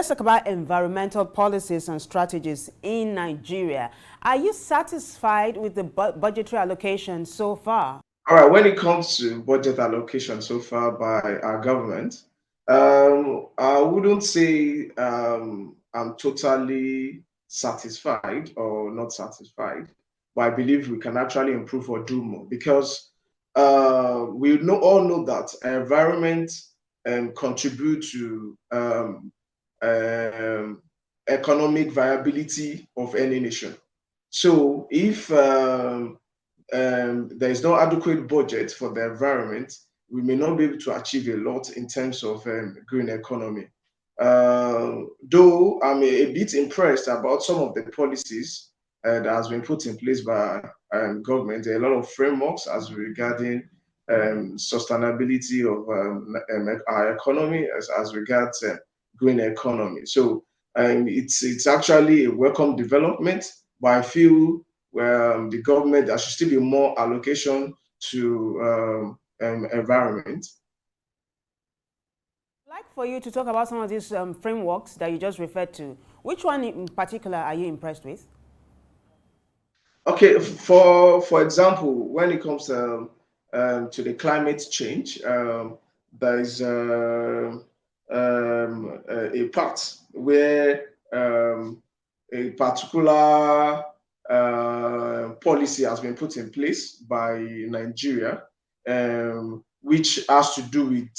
let's talk about environmental policies and strategies in Nigeria. Are you satisfied with the budgetary allocation so far? All right, when it comes to budget allocation so far by our government, I wouldn't say I'm totally satisfied or not satisfied, but I believe we can actually improve or do more because all know that environment contribute to um, economic viability of any nation. So if there is no adequate budget for the environment, we may not be able to achieve a lot in terms of green economy. Though I'm a bit impressed about some of the policies that has been put in place by government. There are a lot of frameworks as regarding sustainability of our economy as regards green economy. So it's actually a welcome development, but I feel the government there should still be more allocation to environment. I'd like for you to talk about some of these frameworks that you just referred to. Which one in particular are you impressed with? Okay, for example, when it comes to the climate change, there is a part where a particular policy has been put in place by Nigeria, which has to do with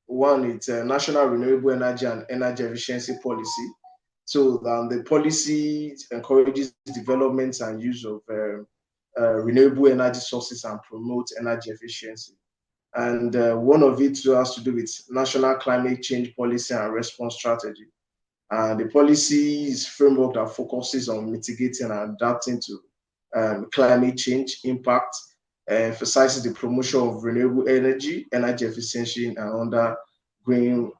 one, it's national renewable energy and energy efficiency policy. So the policy encourages development and use of renewable energy sources and promotes energy efficiency. And one of it has to do with national climate change policy and response strategy. The policy is framework that focuses on mitigating and adapting to climate change impact, emphasizes the promotion of renewable energy, energy efficiency, and other green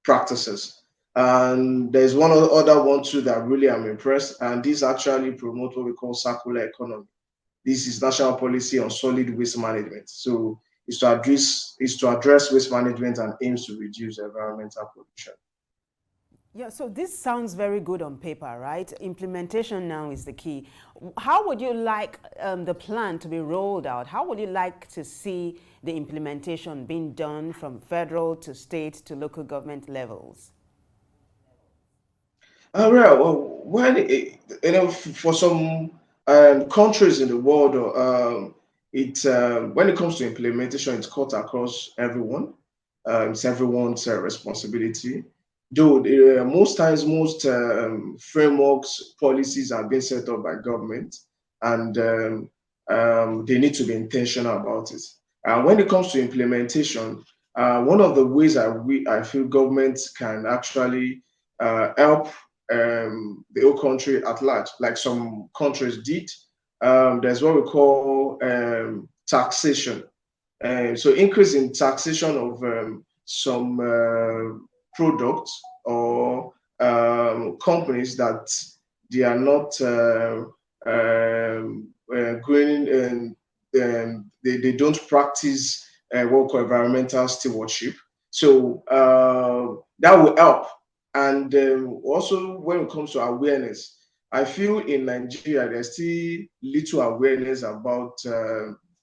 practices. And there's one other one too that really I'm impressed, and this actually promotes what we call circular economy. This is national policy on solid waste management. So it's to address waste management and aims to reduce environmental pollution. Yeah, so this sounds very good on paper, right? Implementation now is the key. How would you like the plan to be rolled out? How would you like to see the implementation being done from federal to state to local government levels? For some countries in the world, it when it comes to implementation, it's cut across everyone. It's everyone's responsibility. Though most times, most frameworks, policies are being set up by government, and they need to be intentional about it. And when it comes to implementation, one of the ways I feel governments can actually help the whole country at large, like some countries did. There's what we call taxation. So increase in taxation of some products or companies that they are not green and they don't practice what we call environmental stewardship. So that will help. And also, when it comes to awareness, I feel in Nigeria there's still little awareness about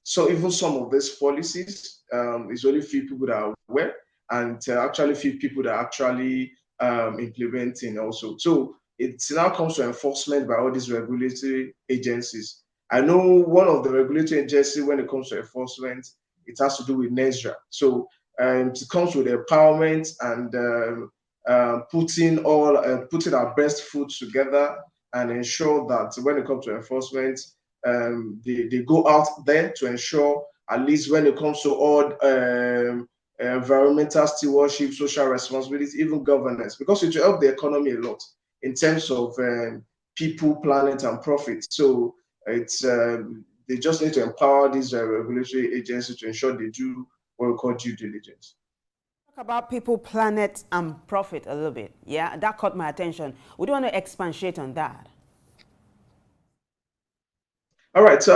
so even some of these policies. It's only few people that are aware, and actually few people that are actually implementing also. So it now comes to enforcement by all these regulatory agencies. I know one of the regulatory agencies when it comes to enforcement, it has to do with NESRA. So it comes with empowerment and putting our best foot together and ensure that when it comes to enforcement, they go out there to ensure at least when it comes to all environmental stewardship, social responsibility, even governance, because it will help the economy a lot in terms of people, planet, and profit. So it's they just need to empower these regulatory agencies to ensure they do what we call due diligence. Talk about people, planet, and profit a little bit. Yeah, that caught my attention. Would you want to expatiate on that? All right.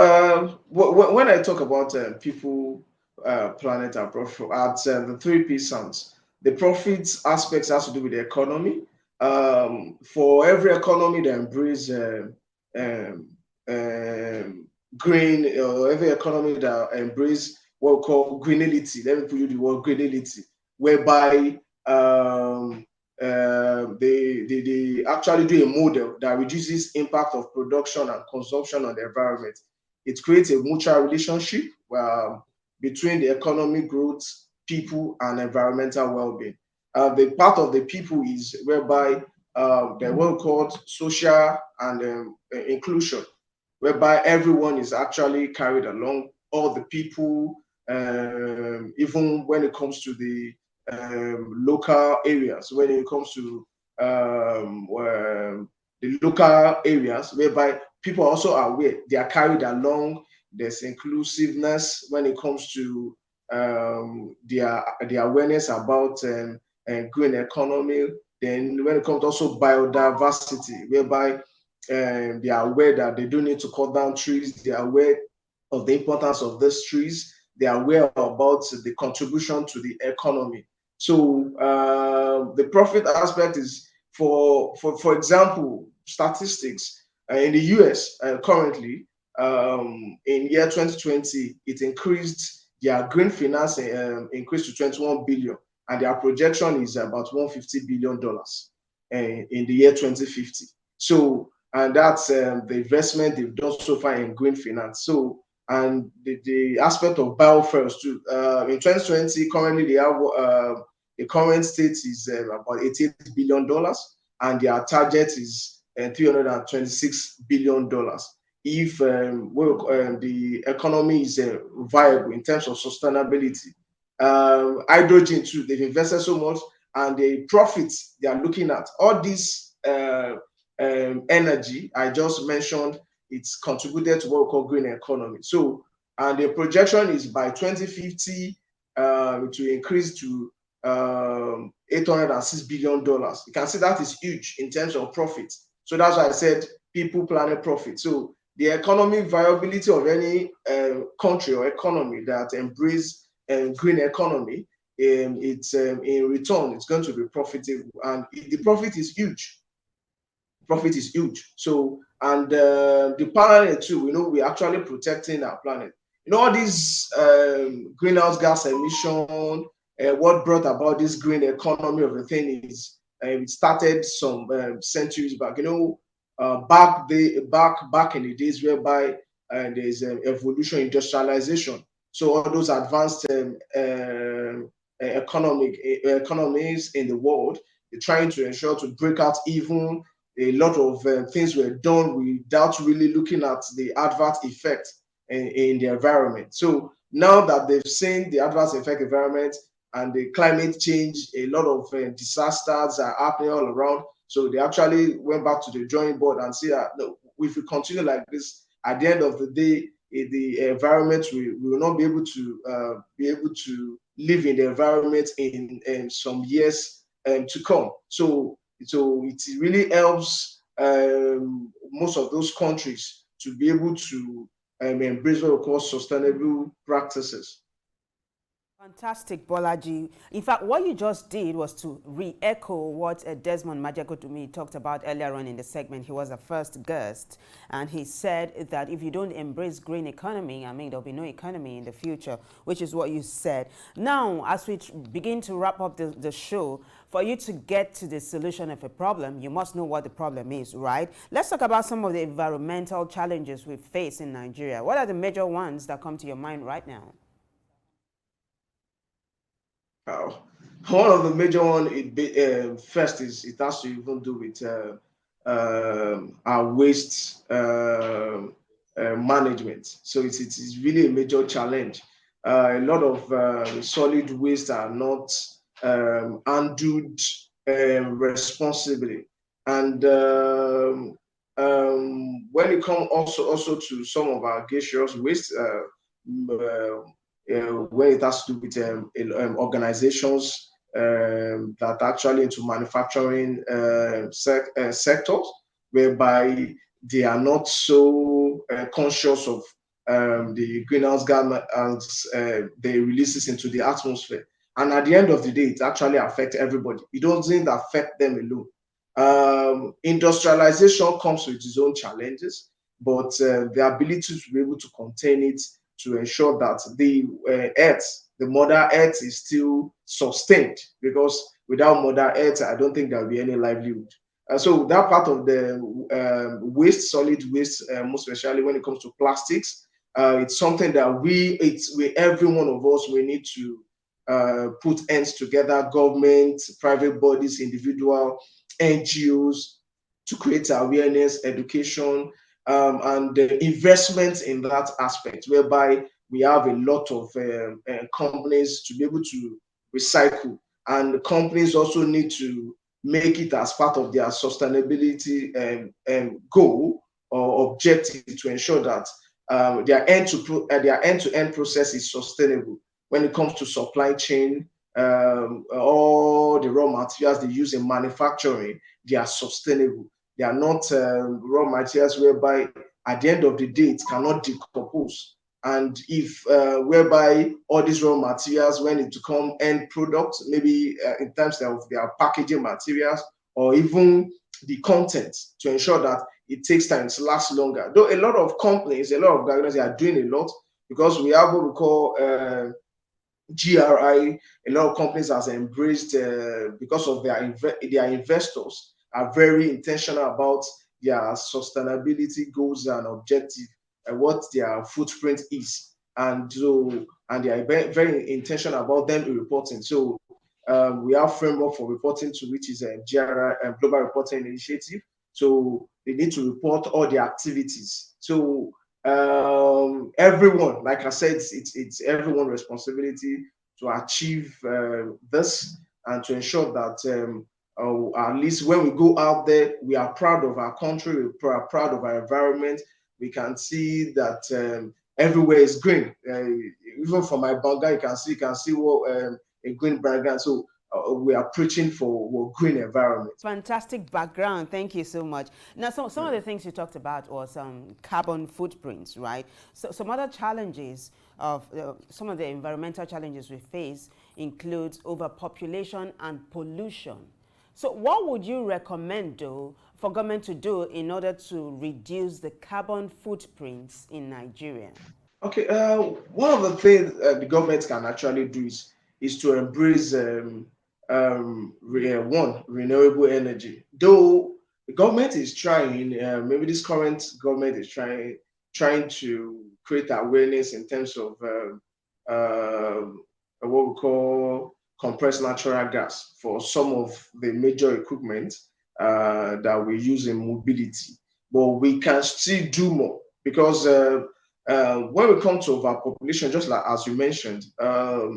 When I talk about people, planet, and profit, at the three P sounds. The profits aspects has to do with the economy. For every economy that embrace um, green, or every economy that embrace what we call greenility, let me put you the word greenility, whereby they actually do a model that reduces impact of production and consumption on the environment. It creates a mutual relationship between the economic growth, people, and environmental well-being. The part of the people is whereby they're what called social and inclusion, whereby everyone is actually carried along, all the people, even when it comes to the local areas, when it comes to the local areas, whereby people are also aware, they are carried along. There's inclusiveness when it comes to the awareness about green economy. Then when it comes to also biodiversity, whereby they are aware that they do need to cut down trees. They are aware of the importance of these trees. They are aware about the contribution to the economy. So the profit aspect is for example, statistics in the US currently in year 2020, it increased their green finance increased to 21 billion, and their projection is about $150 billion in the year 2050. So, and that's the investment they've done so far in green finance. So, and the aspect of biofuels too. In 2020, currently they have the current state is about $88 billion, and their target is $326 billion. If the economy is viable in terms of sustainability, hydrogen too, they've invested so much, and the profits they are looking at, all this energy I just mentioned, it's contributed to what we call green economy. So, and the projection is by 2050 to increase to $806 billion. You can see that is huge in terms of profit. So that's why I said people, planet, profit. So the economic viability of any country or economy that embrace green economy, it's in return, it's going to be profitable, and the profit is huge. Profit is huge. So, and the planet too, we know we're actually protecting our planet. You know, all these greenhouse gas emission, what brought about this green economy of the thing is it started some centuries back. You know, back in the days whereby there's evolution, industrialization. So all those advanced economies in the world, they're trying to ensure to break out. Even a lot of things were done without really looking at the adverse effect in the environment. So now that they've seen the adverse effect environment and the climate change, a lot of disasters are happening all around. So they actually went back to the drawing board and said, no, if we continue like this, at the end of the day, the environment, we will not be able to live in the environment in some years to come. So it really helps most of those countries to be able to embrace what we call sustainable practices. Fantastic, Bolaji. In fact, what you just did was to re-echo what Desmond Majagodumi talked about earlier on in the segment. He was the first guest, and he said that if you don't embrace green economy, I mean, there'll be no economy in the future, which is what you said. Now, as we begin to wrap up the show, for you to get to the solution of a problem, you must know what the problem is, right? Let's talk about some of the environmental challenges we face in Nigeria. What are the major ones that come to your mind right now? Uh, One of the major one, first is it has to even do with our waste management. So it is really a major challenge. A lot of solid waste are not handled responsibly, and when it comes also to some of our gaseous waste. When it has to do with organizations that are actually into manufacturing sectors, whereby they are not so conscious of the greenhouse gas they releases into the atmosphere. And at the end of the day, it actually affects everybody. It doesn't affect them alone. Industrialization comes with its own challenges, but the ability to be able to contain it, to ensure that the earth, the mother earth, is still sustained, because without mother earth, I don't think there will be any livelihood. So that part of the waste, solid waste, most especially when it comes to plastics, it's something that every one of us, we need to put ends together, government, private bodies, individual, NGOs, to create awareness, education, and investment in that aspect, whereby we have a lot of companies to be able to recycle. And the companies also need to make it as part of their sustainability goal or objective, to ensure that their end-to-end process is sustainable when it comes to supply chain. All the raw materials they use in manufacturing, they are sustainable. They are not raw materials whereby at the end of the day it cannot decompose. And if whereby all these raw materials, when it become end products, maybe in terms of their packaging materials or even the content, to ensure that it takes time to last longer. Though a lot of companies, a lot of governments, they are doing a lot, because we have what we call GRI. A lot of companies has embraced, because of their investors are very intentional about their sustainability goals and objective, and what their footprint is, and they are very intentional about them reporting. So we have framework for reporting, to which is a GRI, Global Reporting Initiative. So they need to report all the activities. So everyone, like I said, it's everyone's responsibility to achieve this, and to ensure that at least when we go out there, we are proud of our country, we are proud of our environment. We can see that everywhere is green. Even from my background, you can see what a green background. So we are preaching for green environment. Fantastic background. Thank you so much. Now, some of the things you talked about was carbon footprints, right? So some other challenges of some of the environmental challenges we face includes overpopulation and pollution. So what would you recommend, though, for government to do in order to reduce the carbon footprints in Nigeria? Okay, one of the things the government can actually do is to embrace renewable energy. Though the government is trying, maybe this current government is trying to create awareness in terms of what we call compressed natural gas for some of the major equipment that we use in mobility. But we can still do more, because when we come to overpopulation, just like as you mentioned, a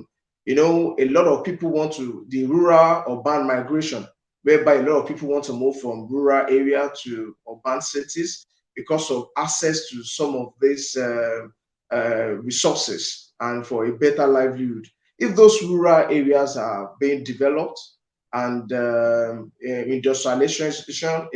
lot of people want to the rural urban migration, whereby a lot of people want to move from rural area to urban cities because of access to some of these resources and for a better livelihood. If those rural areas are being developed and industrialization,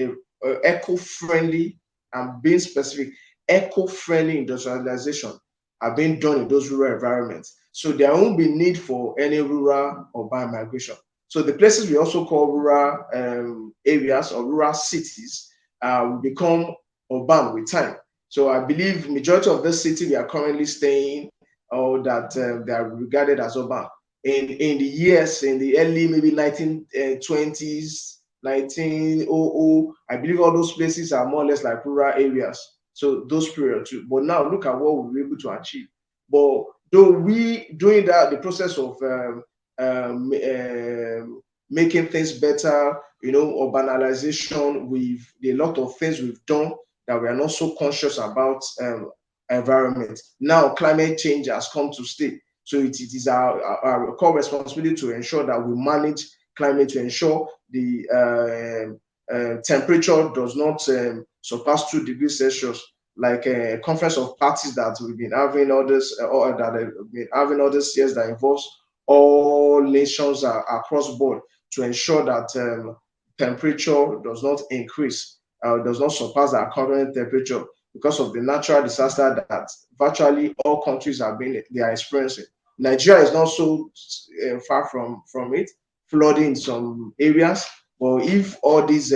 eco-friendly, and being specific, eco-friendly industrialization are being done in those rural environments, so there won't be need for any rural urban migration. So the places we also call rural areas or rural cities will become urban with time. So I believe majority of the city we are currently staying, or that they are regarded as urban, in the years, in the early maybe 1920s, 1900, I believe all those places are more or less like rural areas. So those periods too. But now look at what we were able to achieve. But though we doing that, the process of making things better, urbanization, with a lot of things we've done that we are not so conscious about environment. Now climate change has come to stay. So it is our core responsibility to ensure that we manage climate, to ensure the temperature does not surpass 2 degrees Celsius, like a conference of parties that we've been having others, or that have been having others years, that involves all nations across board, to ensure that temperature does not increase, does not surpass our current temperature, because of the natural disaster that virtually all countries they are experiencing. Nigeria is not so far from it, flooding in some areas. But if all these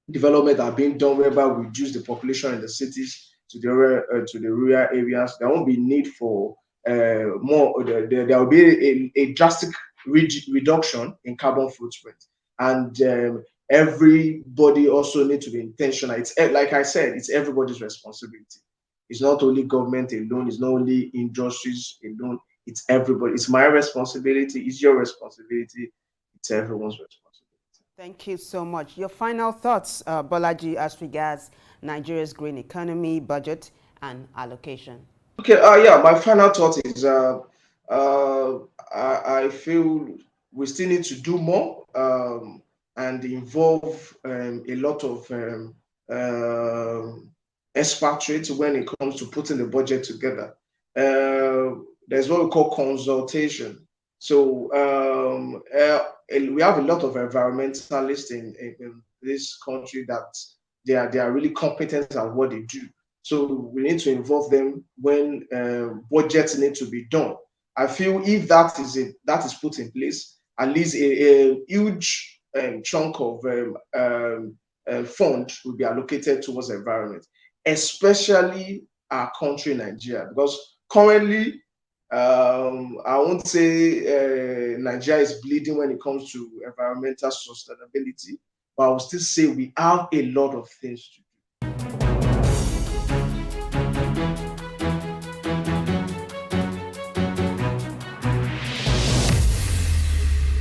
development are being done whereby we reduce the population in the cities to the rural areas, there won't be need for more. There will be a drastic reduction in carbon footprint, and everybody also need to be intentional. It's like I said, it's everybody's responsibility. It's not only government alone. It's not only industries alone. It's everybody. It's my responsibility. It's your responsibility. It's everyone's responsibility. Thank you so much. Your final thoughts, Bolaji, as regards Nigeria's green economy, budget, and allocation. Okay, yeah, my final thought is uh, I feel we still need to do more and involve a lot of expatriates when it comes to putting the budget together. There's what we call consultation. So we have a lot of environmentalists in this country that they are really competent at what they do. So we need to involve them when budgets need to be done. I feel if that is put in place, at least a huge chunk of fund will be allocated towards the environment, especially our country, Nigeria, because currently I won't say Nigeria is bleeding when it comes to environmental sustainability, but I will still say we have a lot of things to do.